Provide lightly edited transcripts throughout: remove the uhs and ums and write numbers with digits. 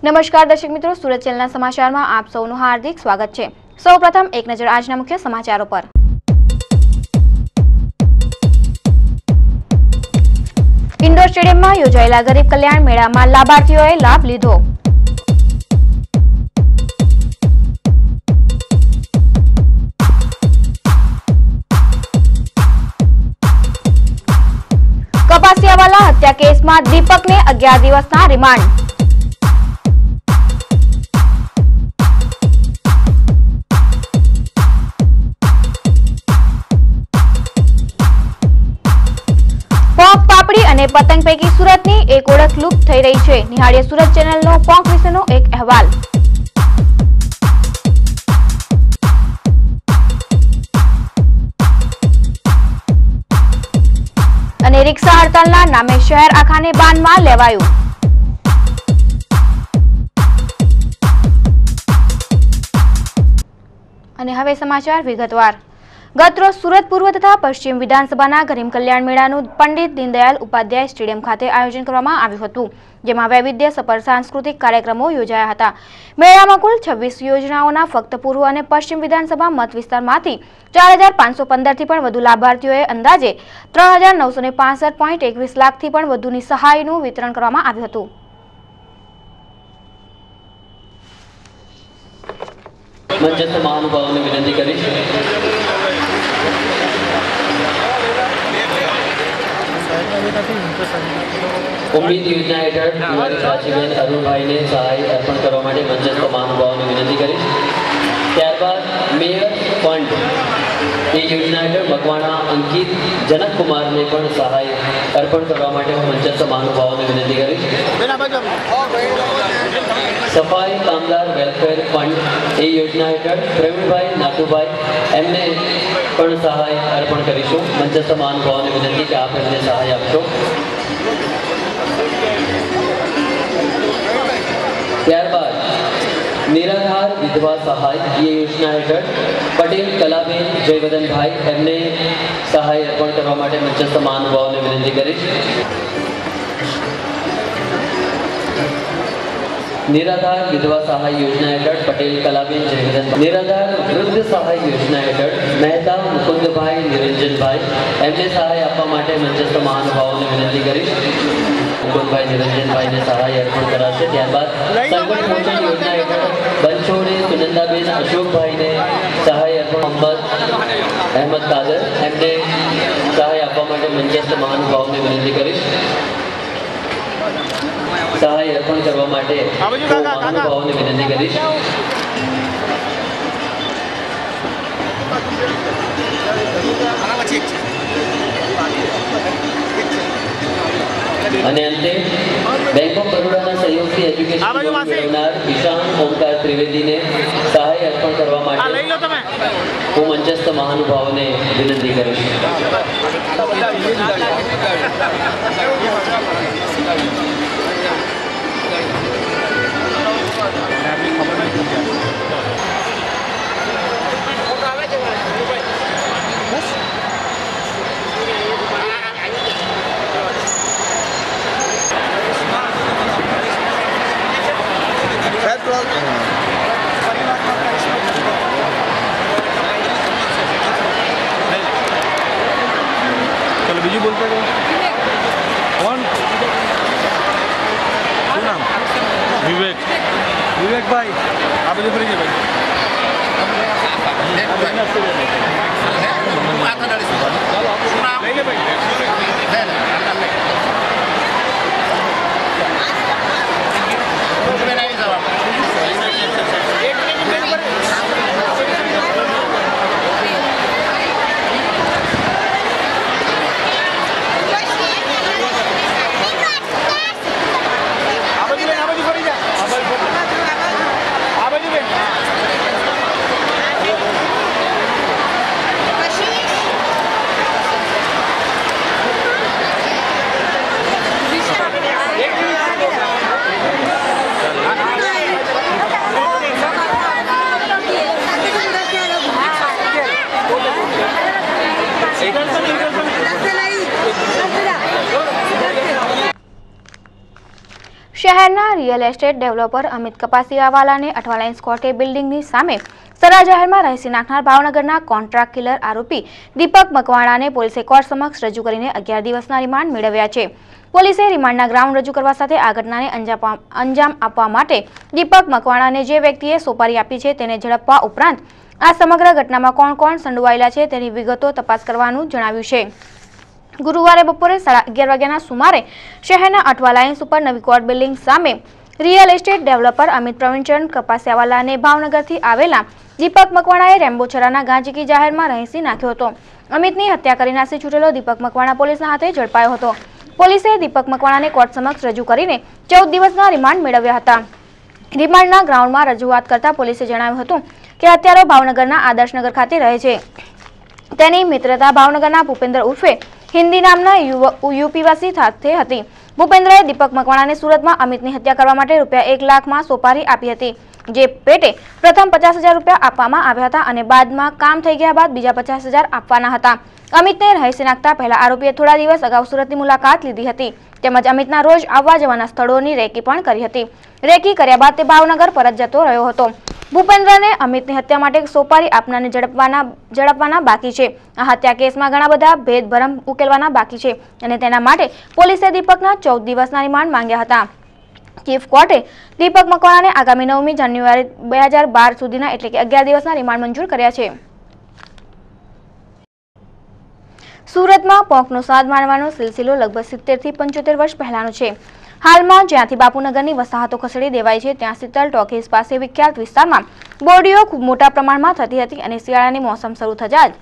નમસ્કાર દર્શક મિત્રો, સુરત ચેનલના સમાચારમાં આપ સૌનું હાર્દિક સ્વાગત છે। સૌપ્રથમ એક નજર આજના મુખ્ય સમાચારો પર। ઇન્ડોર સ્ટેડિયમમાં યોજાયેલા ગરીબ કલ્યાણ મેળામાં લાભાર્થીઓએ લાભ લીધો। કપાસિયાવાલા હત્યા કેસમાં દીપકને 11 દિવસના રિમાન્ડ। પોંક પાપડી અને પતંગ પૈકી સુરતની એક ઓળખ લુપ્ત થઈ રહી છે। નિહાળીએ સુરત ચેનલનો પોંક વિશેનો એક અહેવાલ। અને રિક્ષા હડતાલના નામે શહેર આખાને બાનમાં લેવાયું। અને હવે સમાચાર વિગતવાર। ગતરોજ સુરત પૂર્વ તથા પશ્ચિમ વિધાનસભાના ગરીબ કલ્યાણ મેળાનું પંડિત દીનદયાલ ઉપાધ્યાય સ્ટેડિયમ ખાતે આયોજન કરવામાં આવ્યું હતું, જેમાં વૈવિધ્યસભર સાંસ્કૃતિક કાર્યક્રમો યોજાયા હતા। મેળામાં કુલ 26 યોજનાઓના ફક્ત પૂર્વ અને પશ્ચિમ વિધાનસભા મત વિસ્તારમાંથી 4515 થી પણ વધુ લાભાર્થીઓએ અંદાજે 3965.21 લાખથી પણ વધુની સહાયનું વિતરણ કરવામાં આવ્યું હતું। મંચસ્થ મહાનુભાવોને વિનંતી કરીશ। ઉમ્મીદ યોજના હેઠળ કુંવરી સાચીબેન અરુણભાઈને સહાય અર્પણ કરવા માટે મંચસ્થ મહાનુભાવોને વિનંતી કરીશ। ત્યારબાદ મેયર ફંડ એ યોજના હેઠળ મકવાણા અંકિત જનકકુમારને પણ સહાય અર્પણ કરવા માટે હું મંચસ્થ મહાનુભાવોને વિનંતી કરીશ। સફાઈ કામદાર વેલફેર ફંડ એ યોજના હેઠળ પ્રવીણભાઈ નાથુભાઈ એમને પણ સહાય અર્પણ કરીશું। મંચસ્થ મહાનુભાવોને વિનંતી કે આપ એમને સહાય આપશો। ત્યારબાદ નિરાધાર વિધવા સહાય એ યોજના હેઠળ પટેલ કલાબેન જયવદનભાઈ એમને સહાય અર્પણ કરવા માટે મંચસ્થ મહાનુભાવોને વિનંતી કરીશ। નિરાધાર વિધવા સહાય યોજના હેઠળ પટેલ કલાબેન જયવદન। નિરાધાર વૃદ્ધ સહાય યોજના હેઠળ મહેતા મુકુંદભાઈ નિરંજનભાઈ એમને સહાય આપવા માટે મંચસ્થ મહાનુભાવોને વિનંતી કરીશ। મુકુંદભાઈ નિરંજનભાઈને સહાય અર્પણ કરાશે। ત્યારબાદ સંકટ મોચન યોજના હેઠળ બંછોડે સુનંદાબેન અશોકભાઈને સહાય અર્પણ મોહમ્મદ અહેમદ કાદર એમને સહાય આપવા માટે મંચસ્થ મહાનુભાવોને વિનંતી કરીશ। સહાય અર્પણ કરવા માટે મહાનુભાવોને વિનંતી કરીશ। અને અંતે બેંક ઓફ બરોડાના સહયોગથી એજ્યુકેશન મેળવનાર ઈશાન ઓમકાર ત્રિવેદીને સહાય અર્પણ કરવા માટે હું મંચસ્થ મહાનુભાવોને વિનંતી કરીશ। चलो बीजू बोलते हैं कौन શું નામ વિવેક ભાઈ આ બધું ફરી જાય શહેરના રિયલ એસ્ટેટ ડેવલપર અમિત કપાસિયાવાલાને અઠવા લાઇન્સ કોર્ટે બિલ્ડિંગની સામે સરા જાહેરમાં રહેસી નાખનાર ભાવનગરના કોન્ટ્રાક્ટ કિલર આરોપી દીપક મકવાણાને પોલીસે કોર્ટ સમક્ષ રજૂ કરીને 11 દિવસના રિમાન્ડ મેળવ્યા છે. પોલીસે રિમાન્ડના ગ્રાઉન્ડ રજૂ કરવા સાથે આ ઘટનાને અંજામ આપવા માટે દીપક મકવાણાને જે વ્યક્તિએ સોપારી આપી છે તેને ઝડપવા ઉપરાંત આ સમગ્ર ઘટનામાં કોણ કોણ સંડોવાયેલા છે તેની વિગતો તપાસ કરવાનું જણાવ્યું છે. ગુરુવારે બપોરે 11:30 વાગ્યાના સુમારે શહેરના અઠવા લાઇન્સ ઉપર નવી કોર્ટ બિલ્ડિંગ સામે રિયલ એસ્ટેટ ડેવલપર અમિત પ્રવીણચંદ કપાસિયાવાલાને ભાવનગરથી આવેલા દીપક મકવાણાએ રેમ્બોછરાના ગાંજીકી જાહેરમાં રહેસી નાખ્યો હતો. અમિતની હત્યા કરી નાસી છૂટેલો દીપક મકવાણા પોલીસના હાથે ઝડપાયો હતો. પોલીસે દીપક મકવાણાને કોર્ટ સમક્ષ રજૂ કરીને 14 દિવસના રિમાન્ડ મેળવ્યા હતા. રિમાન્ડના ગ્રાઉન્ડમાં રજૂઆત કરતા પોલીસે જણાવ્યું હતું કે હત્યારો ભાવનગરના આદર્શનગર ખાતે રહે છે. તેની મિત્રતા ભાવનગરના ભૂપેન્દ્ર ઉર્ફે હિન્દી નામના યુપીવાસી સાથે હતી. ભૂપેન્દ્રએ દીપક મકવાણાને સુરતમાં અમિતની હત્યા કરવા માટે ₹1 લાખમાં સોપારી આપી હતી, જે પેટે પ્રથમ 50,000 રૂપિયા આપવામાં આવ્યા હતા અને બાદમાં કામ થઈ ગયા બાદ બીજા 50,000 આપવાના હતા. અમિતને રહેસી નાખતા પહેલા આરોપીએ થોડા દિવસ અગાઉ સુરતની મુલાકાત લીધી હતી તેમજ અમિતના રોજ આવવા જવાના સ્થળોની રેકી પણ કરી હતી. રેકી કર્યા બાદ તે ભાવનગર પરત જતો રહ્યો હતો. ભૂપેન્દ્રને અમિતની હત્યા માટે સોપારી આપનારને ઝડપવાના બાકી છે. આ હત્યા કેસમાં ઘણા બધા ભેદભરમ ઉકેલવાના બાકી છે અને તેના માટે પોલીસે દીપકના 14 દિવસના રિમાન્ડ માંગ્યા હતા. ચીફ કોર્ટે દીપક મકવાણાને આગામી 9મી જાન્યુઆરી 2012 સુધીના એટલે કે 11 દિવસના રિમાન્ડ મંજૂર કર્યા છે. સુરતમાં પોંકનો સ્વાદ માણવાનો સિલસિલો લગભગ 70 થી 75 વર્ષ પહેલાનો છે. હાલમાં જ્યાંથી બાપુનગરની વસાહતો ખસેડી દેવાઈ છે ત્યાં શીતલ ટોકીઝ પાસે વિખ્યાત વિસ્તારમાં બોડીઓ ખૂબ મોટા પ્રમાણમાં થતી હતી અને શિયાળાની મોસમ શરૂ થતાં જ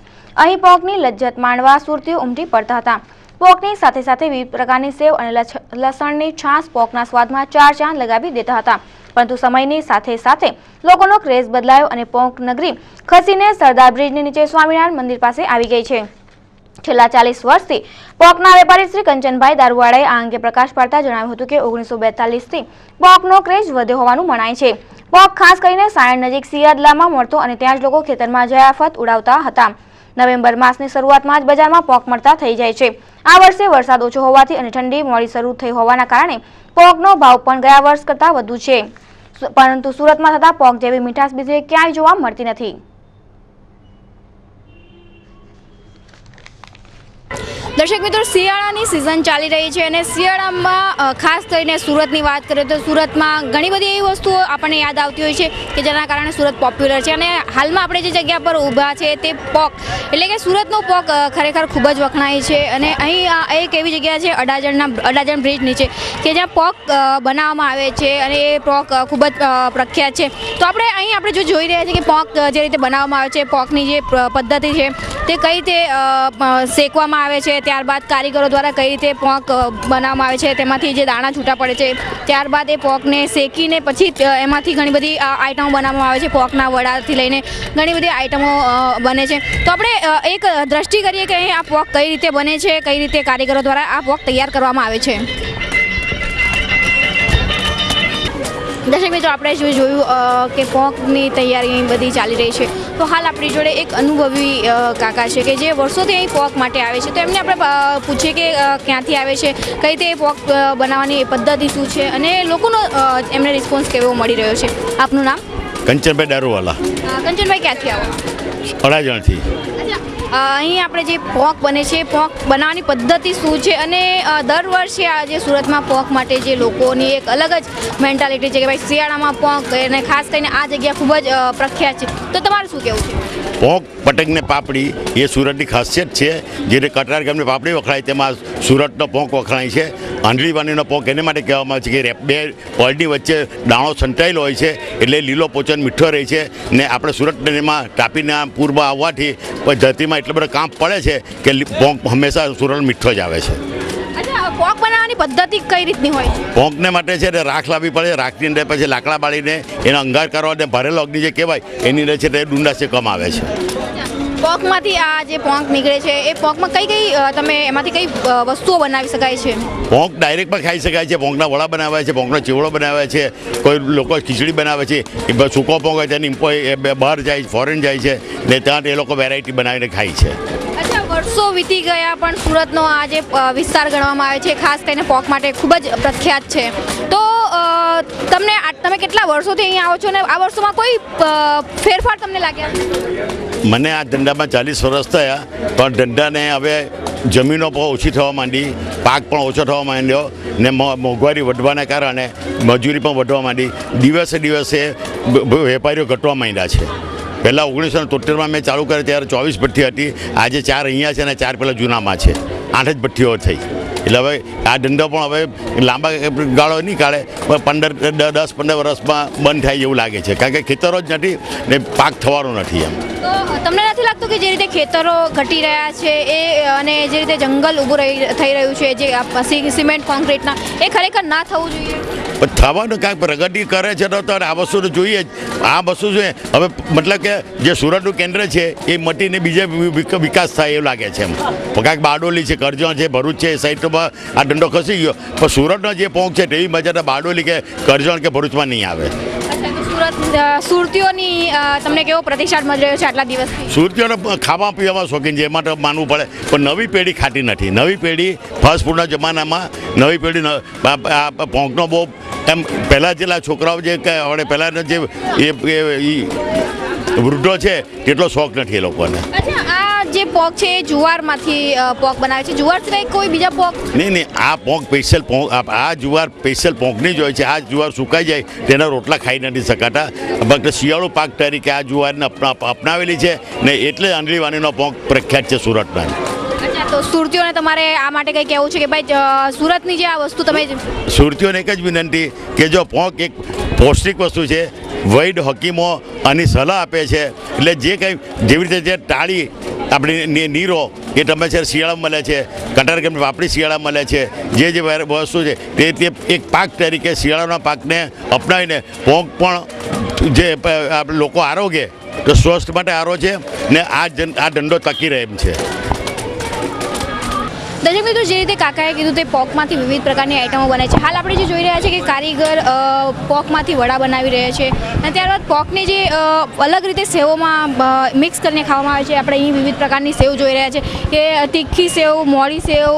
અહીં પોંકની લજ્જત માણવા સુરતીઓ ઉમટી પડતા હતા. પોંકની સાથે સાથે વિવિધ પ્રકારની સેવ અને લસણની છાશ પોંકના સ્વાદમાં 4 ચાંદ લગાવી દેતા હતા. પરંતુ સમયની સાથે સાથે લોકોનો ક્રેઝ બદલાયો અને પોંક નગરી ખસીને સરદાર બ્રિજની નીચે સ્વામિનારાયણ મંદિર પાસે આવી ગઈ છે. છેલ્લા 40 વર્ષથી પોંકના વેપારી શ્રી કંચનભાઈ દારૂવાળાએ આ અંગે પ્રકાશ પાડતા જણાવ્યું હતું કે 1942થી પોંકનો ક્રેઝ વધ્યો હોવાનું મનાય છે. પોંક ખાસ કરીને સાયણ નજીક સિયાદલામાં મળતો અને ત્યાં જ લોકો ખેતરમાં જયાફત ઉડાવતા હતા. નવેમ્બર માસની શરૂઆતમાં જ બજારમાં પોંક મળતા થઈ જાય છે. આ વર્ષે વરસાદ ઓછો હોવાથી અને ઠંડી મોડી શરૂ થઈ હોવાના કારણે પોંકનો ભાવ પણ ગયા વર્ષ કરતાં વધુ છે. પરંતુ સુરતમાં થતા પોંક જેવી મીઠાશ બીજે ક્યાંય જોવા મળતી નથી. દર્શક મિત્રો, શિયાળાની સિઝન ચાલી રહી છે અને શિયાળામાં ખાસ કરીને સુરતની વાત કરીએ તો સુરતમાં ઘણી બધી એવી વસ્તુઓ આપણને યાદ આવતી હોય છે કે જેના કારણે સુરત પોપ્યુલર છે. અને હાલમાં આપણે જે જગ્યા પર ઊભા છે તે પોંક એટલે કે સુરતનો પોંક ખરેખર ખૂબ જ વખણાય છે. અને અહીં એક એવી જગ્યા છે અડાજણ બ્રિજ નીચે કે જ્યાં પોંક બનાવવામાં આવે છે અને એ પોંક ખૂબ જ પ્રખ્યાત છે. તો આપણે જો જોઈ રહ્યા છીએ કે પોંક જે રીતે બનાવવામાં આવે છે, પોંકની જે પદ્ધતિ છે તે કઈ રીતે શેકવામાં આવે છે, ત્યારબાદ કારીગરો દ્વારા કઈ રીતે પોંક બનાવવામાં આવે છે, તેમાંથી જે દાણા છૂટા પડે છે, ત્યારબાદ એ પોંકને શેકીને પછી એમાંથી ઘણી બધી આઈટમો બનાવવામાં આવે છે. પોંકના વડાથી લઈને ઘણી બધી આઈટમો બને છે. તો આપણે એક દ્રષ્ટિ કરીએ કે અહીં આ પોંક કઈ રીતે બને છે, કઈ રીતે કારીગરો દ્વારા આ પોંક તૈયાર કરવામાં આવે છે. દર્શક મિત્રો, આપણે જોયું કે પોંકની તૈયારી બધી ચાલી રહી છે. તો હાલ આપણી જોડે એક અનુભવી કાકા છે કે જે વર્ષોથી અહીં પોંક માટે આવે છે. તો એમને આપણે પૂછીએ કે ક્યાંથી આવે છે, કઈ રીતે પોંક બનાવવાની પદ્ધતિ શું છે અને લોકોનો એમને રિસ્પોન્સ કેવો મળી રહ્યો છે. આપનું નામ? કંચનભાઈ દારૂવાલા. કંચનભાઈ, ક્યાંથી આવો? અડાજણથી. અહીં આપણે જે પોંક બને છે, પોંક બનાવવાની પદ્ધતિ શું છે અને દર વર્ષે આ જે સુરતમાં પોંક માટે જે લોકોની એક અલગ જ મેન્ટાલિટી છે કે ભાઈ શિયાળામાં પોંક અને ખાસ કરીને આ જગ્યા ખૂબ જ પ્રખ્યાત છે. તો તમારું શું કહેવું છે? પોંક પટકને પાપડી એ સુરતની ખાસિયત છે. જે કટાર ગામની પાપડી વખણાય તેમાં સુરતનો પોંક વખણાય છે. આંધળીવાણીનો પોંક એને માટે કહેવામાં આવે છે કે બે પળની વચ્ચે દાણો સંતાયેલો હોય છે એટલે લીલો પોચન મીઠો રહે છે. ને આપણે સુરતમાં તાપીના પૂરમાં આવવાથી ધરતીમાં એટલો બધો કામ પડે છે કે પોંક હંમેશા સુરત મીઠો જ આવે છે. પોંક બનાવવાની પદ્ધતિ કઈ રીતની હોય છે? પોંકને માટે છે ને રાખ લાવવી પડે. રાખની અંદર પછી લાકડા બાળીને એનો અંગાર કરવા અને ભરેલો અગ્નિ જે કહેવાય એની અંદર છે તે ડુંડા શેકવામાં આવે છે. પોંકમાંથી આ જે પોંક નીકળે છે એ પોંકમાં કઈ તમે એમાંથી કઈ વસ્તુઓ બનાવી શકાય છે? પોંક ડાયરેક્ટ પણ ખાઈ શકાય છે. પોંકના વડા બનાવે છે, પોંકનો ચીવડો બનાવે છે, કોઈ લોકો ખીચડી બનાવે છે. એ સૂકો પોંક હોય તેની બહાર જાય, ફોરેન જાય છે ને ત્યાં એ લોકો વેરાયટી બનાવીને ખાય છે. વર્ષો વીતી ગયા પણ સુરતનો આ જે વિસ્તાર ગણવામાં આવે છે ખાસ કરીને પોંક માટે ખૂબ જ પ્રખ્યાત છે. તો તમે કેટલા વર્ષોથી અહીંયા આવો છો ને આ વર્ષોમાં કોઈ ફેરફાર તમને લાગ્યા? મને આ ધંધામાં 40 વર્ષ થયા, પણ ધંધાને હવે જમીનો પણ ઓછી થવા માંડી, પાક પણ ઓછો થવા માંડ્યો ને મોંઘવારી વધવાના કારણે મજૂરી પણ વધવા માંડી. દિવસે દિવસે વેપારીઓ ઘટવા માંડ્યા છે. પહેલાં 1973માં મેં ચાલુ કરી ત્યારે 24 ભઠ્ઠી હતી, આજે 4 અહીંયા છે અને 4 પેલા જૂનામાં છે, 8 જ ભઠ્ઠીઓ થઈ. એટલે હવે આ ધંધો પણ હવે લાંબા ગાળો નહીં કાઢે, પણ 10-15 વર્ષમાં બંધ થાય એવું લાગે છે, કારણ કે ખેતરો જ નથી ને પાક થવાનો નથી. એમ તો તમને નથી લાગતું કે જે રીતે ખેતરો ઘટી રહ્યા છે એ અને જે રીતે જંગલ ઊભું થઈ રહ્યું છે, જે સિમેન્ટ કોન્ક્રીટના, એ ખરેખર ના થવું જોઈએ? પણ થવાનું કાંઈક પ્રગતિ કરે છે તો આ વસ્તુ તો જોઈએ જ. આ વસ્તુ જોઈએ હવે, મતલબ કે જે સુરતનું કેન્દ્ર છે એ મટીને બીજે વિકાસ થાય એવું લાગે છે. એમ કાંઈક બારડોલી છે, કરજણ છે, ભરૂચ છે, એ સાઈડમાં આ ધંધો ખસી ગયો, પણ સુરતનો જે પોંખ છે તેવી મજા તો બારડોલી કે કરજણ કે ભરૂચમાં નહીં આવે. સુરતીઓની તમને કેવો પ્રતિસાદ મળી રહ્યો છે આટલા દિવસથી? સુરતીઓને ખાવા પીવામાં શોખીન છે, એમાં તો માનવું પડે, પણ નવી પેઢી ખાતી નથી. નવી પેઢી ફાસ્ટ ફૂડના જમાનામાં નવી પેઢી પોંકનો બહુ એમ પહેલાં જેટલા છોકરાઓ જે હવે પહેલાંના જે વૃદ્ધો છે તેટલો શોખ નથી એ લોકોને. આ જે પોક છે એ જુવારમાંથી પોક બનાવે છે, જુવાર સિવાય કોઈ બીજા પોક? નહીં, આ પોંક સ્પેશિયલ પોંક, આ જુવાર સ્પેશિયલ પોંકની જ હોય છે. આ જુવાર સુકાઈ જાય તેના રોટલા ખાઈ નથી શકાતા, ફક્ત શિયાળુ પાક તરીકે આ જુવારને અપનાવેલી છે ને એટલે આંધળીવાણીનો પોંક પ્રખ્યાત છે સુરતમાં. તો સુરતીઓને તમારે આ માટે કંઈ કહેવું છે કે ભાઈ સુરતની જે આ વસ્તુ તમે? સુરતીઓને એક જ વિનંતી કે જો પોંક એક પૌષ્ટિક વસ્તુ છે, વૈદ હકીમો આની સલાહ આપે છે, એટલે જે કંઈ જેવી રીતે જે ટાળી આપણી નીરો એ તમે છે શિયાળામાં મળે છે, કટારકેમ પાપડી શિયાળામાં મળે છે, જે વસ્તુ છે તે એક પાક તરીકે શિયાળાના પાકને અપનાવીને પોંક પણ જે લોકો આરોગ્ય તો સ્વસ્થ માટે આરો છે ને આ ધંધો ટકી રહે એમ છે. દર્શક મિત્રો, જે રીતે કાકાએ કીધું તે પોકમાંથી વિવિધ પ્રકારની આઈટમો બને છે. હાલ આપણે જે જોઈ રહ્યા છે કે કારીગર પોકમાંથી વડા બનાવી રહ્યા છે અને ત્યારબાદ પોકને જે અલગ રીતે સેવોમાં મિક્સ કરીને ખાવામાં આવે છે. આપણે અહીં વિવિધ પ્રકારની સેવ જોઈ રહ્યા છે કે તીખી સેવ, મોળી સેવ,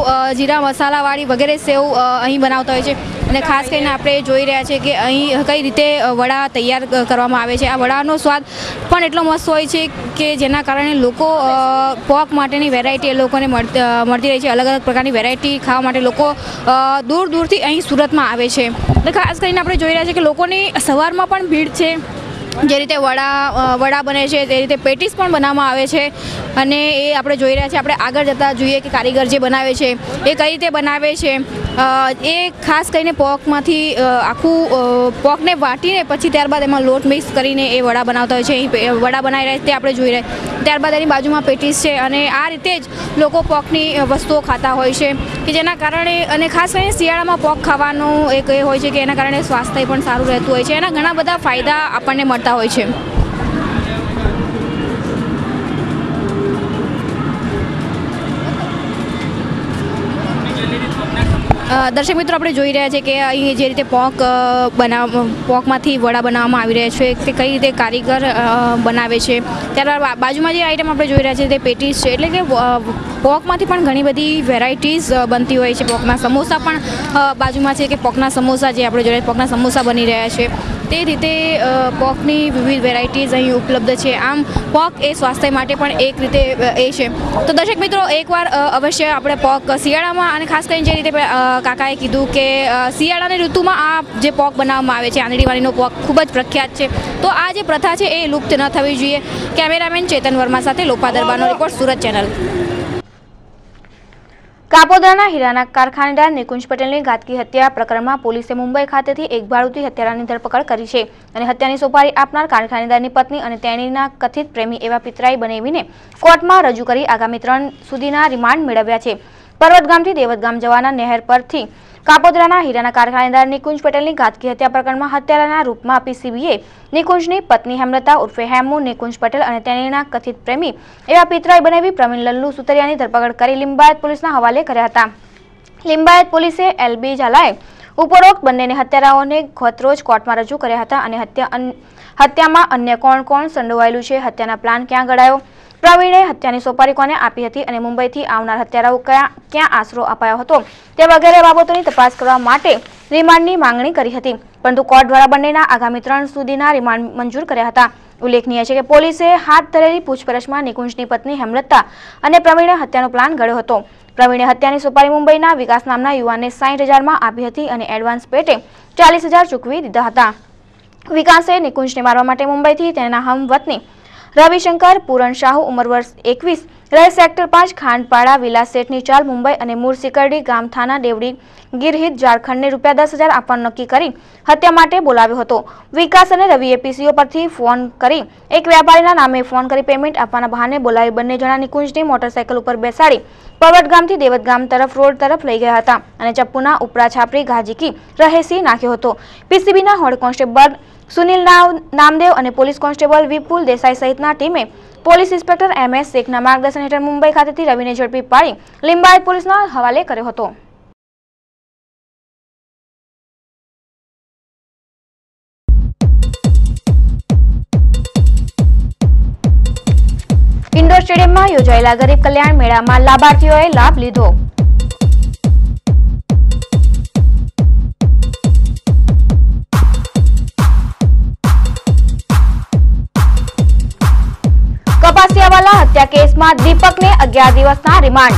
જીરા મસાલાવાળી વગેરે સેવ અહીં બનાવતા હોય છે. અને ખાસ કરીને આપણે જોઈ રહ્યા છે કે અહીં કઈ રીતે વડા તૈયાર કરવામાં આવે છે. આ વડાનો સ્વાદ પણ એટલો મસ્ત હોય છે કે જેના કારણે લોકો પોક માટેની વેરાયટી એ લોકોને મળતી રહી છે. અલગ અલગ પ્રકારની વેરાયટી ખાવા માટે લોકો દૂર દૂરથી અહીં સુરતમાં આવે છે. એટલે ખાસ કરીને આપણે જોઈ રહ્યા છે કે લોકોની સવારમાં પણ ભીડ છે. જે રીતે વડા બને છે તે રીતે પેટીસ પણ બનાવવામાં આવે છે અને એ આપણે જોઈ રહ્યા છીએ. આપણે આગળ જતાં જોઈએ કે કારીગર જે બનાવે છે એ કઈ રીતે બનાવે છે. એ ખાસ કરીને પોકમાંથી આખું પોકને વાટીને પછી ત્યારબાદ એમાં લોટ મિક્સ કરીને એ વડા બનાવતા હોય છે. અહીં વડા બનાવી રહ્યા છે તે આપણે જોઈ રહ્યા. ત્યારબાદ એની બાજુમાં પેટીસ છે અને આ રીતે જ લોકો પોકની વસ્તુઓ ખાતા હોય છે કે જેના કારણે, અને ખાસ કરીને શિયાળામાં પોક ખાવાનું એક એ હોય છે કે એના કારણે સ્વાસ્થ્ય પણ સારું રહેતું હોય છે. એના ઘણા બધા ફાયદા આપણને મળતા હોય છે. દર્શક મિત્રો, આપણે જોઈ રહ્યા છીએ કે અહીં જે રીતે પોકમાંથી વડા બનાવવામાં આવી રહ્યા છે કે કઈ રીતે કારીગર બનાવે છે. ત્યારબાદ બાજુમાં જે આઈટમ આપણે જોઈ રહ્યા છીએ તે પેટીસ છે. એટલે કે પોકમાંથી પણ ઘણી બધી વેરાયટીઝ બનતી હોય છે. પોકના સમોસા પણ બાજુમાં છે કે પોકના સમોસા જે આપણે જોઈએ પોકના સમોસા બની રહ્યા છે. તે રીતે પોકની વિવિધ વેરાયટીઝ અહીં ઉપલબ્ધ છે. આમ પોક એ સ્વાસ્થ્ય માટે પણ એક રીતે એ છે. તો દર્શક મિત્રો, એકવાર અવશ્ય આપણે પોક શિયાળામાં, અને ખાસ કરીને જે રીતે કાકાએ કીધું કે શિયાળાની ઋતુમાં આ જે પોક બનાવવામાં આવે છે, આંધળીવાળીનો પોક ખૂબ જ પ્રખ્યાત છે. તો આ જે પ્રથા છે એ લુપ્ત ન થવી જોઈએ. કેમેરામેન ચેતન વર્મા સાથે લોપા દરબારનો રિપોર્ટ, સુરત ચેનલ. કાપોદ્રાના હીરાના કારખાનેદાર નિકુંજ પટેલની ઘાતકી હત્યા પ્રકરણમાં પોલીસે મુંબઈ ખાતેથી એક ભાડુતી હત્યારાની ધરપકડ કરી છે અને હત્યાની સોપારી આપનાર કારખાનેદારની પત્ની અને તેણીના કથિત પ્રેમી એવા પિતરાઈ બનાવીને કોર્ટમાં રજૂ કરી આગામી 3 સુધીના રિમાન્ડ મેળવ્યા છે. પર્વત ગામથી દેવત ગામ જવાના નહેર પરથી કાપોદ્રાના હીરાના કારખાનેદાર નિકુંજ પટેલની ઘાતકી હત્યા પ્રકરણમાં હત્યારાના રૂપમાં પીસીબીએ નિકુંજની પત્ની હેમલતા ઉર્ફે હેમુ, નિકુંજ પટેલ અને તેણીના કથિત પ્રેમી એવા પિતરાઈ બનાવી પ્રવીણ લલ્લુ સુતરિયાની ધરપકડ કરી લિંબાયત પોલીસના હવાલે કર્યા હતા. લિંબાયત પોલીસે એલબી ઝાલાએ ઉપરોક્ત બંનેને હત્યારાઓને ગતરોજ કોર્ટમાં રજૂ કર્યા હતા અને હત્યામાં અન્ય કોણ સંડોવાયેલું છે, હત્યાના પ્લાન ક્યાં ઘડાયો, પ્રવીણે હત્યાની સોપારી કોને આપી હતી અને મુંબઈથી આવનાર હત્યારાઓ ક્યાં આશરો અપાયો હતો તે વગેરે બાબતોની તપાસ કરવા માટે રિમાન્ડની માંગણી કરી હતી, પરંતુ કોર્ટ દ્વારા બંનેના આગામી 3 સુધીના રિમાન્ડ મંજૂર કર્યા હતા। ઉલ્લેખનીય છે કે પોલીસે હાથ ધરેલી પૂછપરછમાં નિકુંજની પત્ની હેમલતા અને પ્રવીણે હત્યાનો પ્લાન ઘડ્યો હતો। પ્રવીણે હત્યાની સુપારી મુંબઈના વિકાસ નામના યુવાનને 60,000 માં આપી હતી અને એડવાન્સ પેટે 40,000 ચૂકવી દીધા હતા। વિકાસે નિકુંજને મારવા માટે મુંબઈથી તેના હમવતની રવિશંકર પૂરણ શાહુ ઉંમર વર્ષ 21 રહે સેક્ટર 5 ખાંડપાડા વિલાસ સેઠની ચાલ મુંબઈ અને મૂળ સિકરડી ગામ થાના દેવડી ગિરહિત ઝારખંડને ₹10,000 આપવાનું નક્કી કરી હત્યા માટે બોલાવ્યો હતો। વિકાસ અને રવિએ પીસીઓ પરથી ફોન કરી એક વ્યાપારીના નામે ફોન કરી પેમેન્ટ આપવાના બહાને બોલાવી બંને જણા નિકુંજની મોટરસાયકલ ઉપર બેસાડી પવટ ગામથી દેવત ગામ તરફ રોડ તરફ લઈ ગયા હતા અને ચપ્પુના ઉપરા છાપરી ગાજીકી રહેસી નાખ્યો હતો। પીસીબીના હોડ કોન્સ્ટેબલ સુનિલ નામદેવ અને પોલીસ કોન્સ્ટેબલ વિપુલ દેસાઈ સહિતના ટીમે પોલીસ ઇન્સ્પેક્ટર MS શેખના માર્ગદર્શન હેઠળ મુંબઈ ખાતેથી રવિને ઝડપી પાડી લિંબાયત પોલીસના હવાલે કર્યો હતો। ઇન્ડોર સ્ટેડિયમમાં યોજાયેલા ગરીબ કલ્યાણ મેળામાં લાભાર્થીઓએ લાભ લીધો। કપાસિયાવાલા હત્યા કેસમાં દીપકને 11 દિવસના રિમાન્ડ।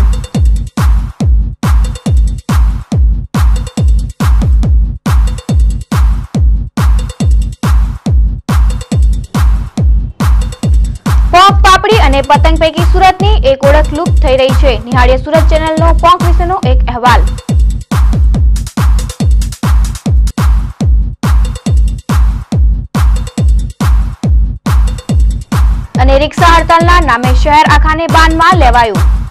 પોંક પાપડી અને પતંગ પૈકી સુરતની એક ઓળખ લુપ્ત થઈ રહી છે। નિહાળીએ સુરત ચેનલનો પોંક વિશેનો એક અહેવાલ। અને રિક્ષા હડતાલના નામે શહેર આખાને બાનમાં લેવાયું।